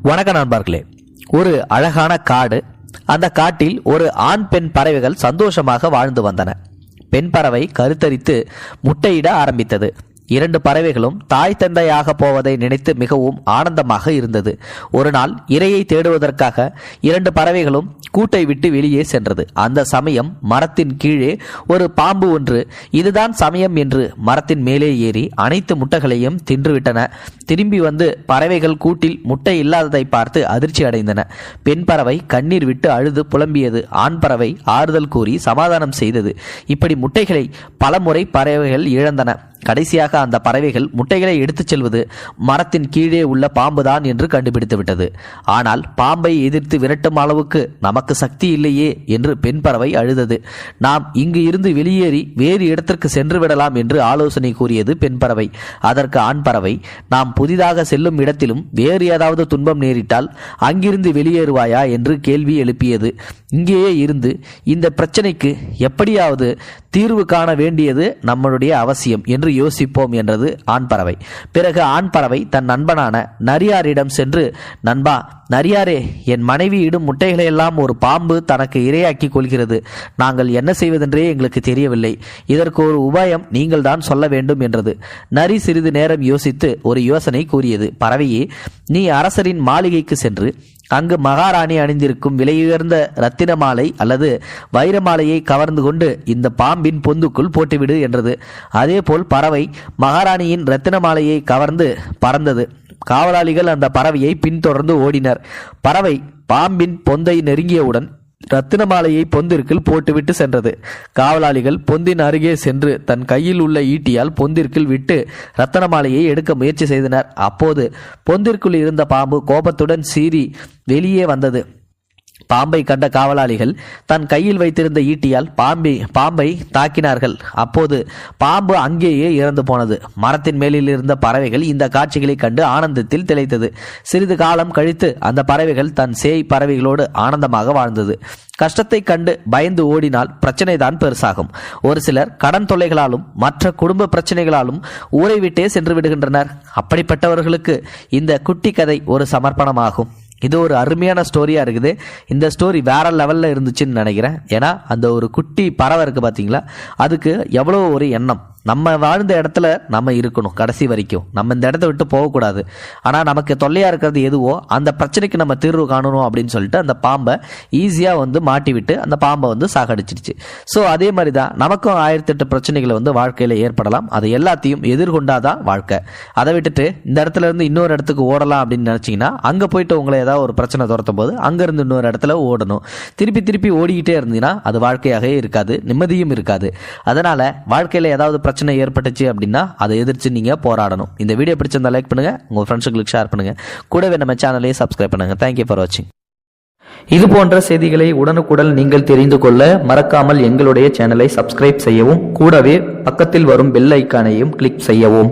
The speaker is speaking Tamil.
வணக்க நண்பர்களே. ஒரு அழகான காடு. அந்த காட்டில் ஒரு ஆண் பெண் பறவைகள் சந்தோஷமாக வாழ்ந்து வந்தன. பெண் பறவை கருத்தரித்து முட்டையிட ஆரம்பித்தது. 2 பறவைகளும் தாய் தந்தையாக போவதை நினைத்து மிகவும் ஆனந்தமாக இருந்தது. ஒரு நாள் இரையை தேடுவதற்காக 2 பறவைகளும் கூட்டை விட்டு வெளியே சென்றது. அந்த சமயம் மரத்தின் கீழே ஒரு பாம்பு ஒன்று இதுதான் சமயம் என்று மரத்தின் மேலே ஏறி அனைத்து முட்டைகளையும் தின்றுவிட்டன. திரும்பி வந்து பறவைகள் கூட்டில் முட்டை இல்லாததை பார்த்து அதிர்ச்சி அடைந்தன. பெண் பறவை கண்ணீர் விட்டு அழுது புலம்பியது. ஆண் பறவை ஆறுதல் கூறி சமாதானம் செய்தது. இப்படி முட்டைகளை பலமுறை பறவைகள் இழந்தன. கடைசியாக அந்த பறவைகள் முட்டைகளை எடுத்துச் செல்வது மரத்தின் கீழே உள்ள பாம்புதான் என்று கண்டுபிடித்து விட்டது. ஆனால் பாம்பை எதிர்த்து விரட்டும் அளவுக்கு நமக்கு சக்தி இல்லையே என்று பெண் பறவை அழுதது. நாம் இங்கு இருந்து வெளியேறி வேறு இடத்திற்கு சென்று விடலாம் என்று ஆலோசனை கூறியது பெண் பறவை. அதற்கு ஆண் பறவை, நாம் புதிதாக செல்லும் இடத்திலும் வேறு ஏதாவது துன்பம் நேரிட்டால் அங்கிருந்து வெளியேறுவாயா என்று கேள்வி எழுப்பியது. இங்கேயே இருந்து இந்த பிரச்சனைக்கு எப்படியாவது தீர்வு காண வேண்டியது நம்மளுடைய அவசியம் என்று யோசிப்போம் என்றது ஆண் பறவை. பிறகு ஆண் பறவை தன் நண்பனான நரியாரிடம் சென்று, நண்பா நரியாரே, என் மனைவி இடும் முட்டைகளை எல்லாம் ஒரு பாம்பு தனக்கு இரையாக்கி கொள்கிறது. நாங்கள் என்ன செய்வதென்றே எங்களுக்கு தெரியவில்லை. இதற்கு ஒரு உபாயம் நீங்கள் தான் சொல்ல வேண்டும் என்றது. நரி சிறிது நேரம் யோசித்து ஒரு யோசனை கூறியது. பறவையே, நீ அரசரின் மாளிகைக்கு சென்று அங்கு மகாராணி அணிந்திருக்கும் விலையுயர்ந்த இரத்தின மாலை அல்லது வைர மாலையை கவர்ந்து கொண்டு இந்த பாம்பின் பொந்துக்குள் போட்டுவிடு என்றது. அதேபோல் பறவை மகாராணியின் இரத்தின மாலையை கவர்ந்து பறந்தது. காவலாளிகள் அந்த பறவையை பின்தொடர்ந்து ஓடினர். பறவை பாம்பின் பொந்தை நெருங்கியவுடன் இரத்தின மாலையை பொந்திற்குள் போட்டுவிட்டு சென்றது. காவலாளிகள் பொந்தின் அருகே சென்று தன் கையில் உள்ள ஈட்டியால் பொந்திற்குள் விட்டு இரத்தின மாலையை எடுக்க முயற்சி செய்தனர். அப்போது பொந்திற்குள் இருந்த பாம்பு கோபத்துடன் சீறி வெளியே வந்தது. பாம்பை கண்ட காவலாளிகள் தன் கையில் வைத்திருந்த ஈட்டியால் பாம்பை தாக்கினார்கள். அப்போது பாம்பு அங்கேயே இறந்து போனது. மரத்தின் மேலில் இருந்த பறவைகள் இந்த காட்சிகளை கண்டு ஆனந்தத்தில் திளைத்தது. சிறிது காலம் கழித்து அந்த பறவைகள் தன் சேய் பறவைகளோடு ஆனந்தமாக வாழ்ந்தது. கஷ்டத்தை கண்டு பயந்து ஓடினால் பிரச்சனை தான் பெருசாகும். ஒரு சிலர் கடன் தொல்லைகளாலும் மற்ற குடும்ப பிரச்சனைகளாலும் ஊரை விட்டே சென்று விடுகின்றனர். அப்படிப்பட்டவர்களுக்கு இந்த குட்டி கதை ஒரு சமர்ப்பணமாகும். இது ஒரு அருமையான ஸ்டோரியா இருக்குது. இந்த ஸ்டோரி வேற லெவல்ல இருந்துச்சுன்னு நினைக்கிறேன். ஏன்னா அந்த ஒரு குட்டி பறவை இருக்கு பார்த்தீங்களா, அதுக்கு எவ்வளோ ஒரு எண்ணம். நம்ம வாழ்ந்த இடத்துல நம்ம இருக்கணும் கடைசி வரைக்கும். நம்ம இந்த இடத்த விட்டு போகக்கூடாது. ஆனால் நமக்கு தொல்லையாக இருக்கிறது எதுவோ அந்த பிரச்சனைக்கு நம்ம தீர்வு காணணும் அப்படின்னு சொல்லிட்டு அந்த பாம்பை ஈஸியாக வந்து மாட்டி விட்டு அந்த பாம்பை வந்து சாகடிச்சிருச்சு. ஸோ அதே மாதிரி தான் நமக்கும் 1008 பிரச்சனைகளை வந்து வாழ்க்கையில் ஏற்படலாம். அது எல்லாத்தையும் எதிர்கொண்டாதான் வாழ்க்கை. அதை விட்டுட்டு இந்த இடத்துல இருந்து இன்னொரு இடத்துக்கு ஓடலாம் அப்படின்னு நினச்சிங்கன்னா அங்கே போயிட்டு உங்களை ஏதாவது ஒரு பிரச்சனை துரத்தும் போது அங்கேருந்து இன்னொரு இடத்துல ஓடணும். திருப்பி திருப்பி ஓடிக்கிட்டே இருந்தீங்கன்னா அது வாழ்க்கையாகவே இருக்காது, நிம்மதியும் இருக்காது. அதனால் வாழ்க்கையில் ஏதாவது பிரச்சனை ஏற்பட்டுச்சு அப்படின்னா அதை எதிர்த்து நீங்க போராடணும். இந்த வீடியோ பிடிச்சிருந்தா லைக் பண்ணுங்க, உங்க ஃப்ரெண்ட்ஸுங்களுக்கு ஷேர் பண்ணுங்க, கூடவே நம்ம சேனலையும் சப்ஸ்கிரைப் பண்ணுங்க. தேங்க்யூ ஃபார் வாட்சிங். இது போன்ற செய்திகளை உடனுக்குடன் நீங்கள் தெரிந்து கொள்ள மறக்காமல் எங்களுடைய சேனலை சப்ஸ்கிரைப் செய்யவும், கூடவே பக்கத்தில் வரும் பெல் ஐக்கானையும் கிளிக் செய்யவும்.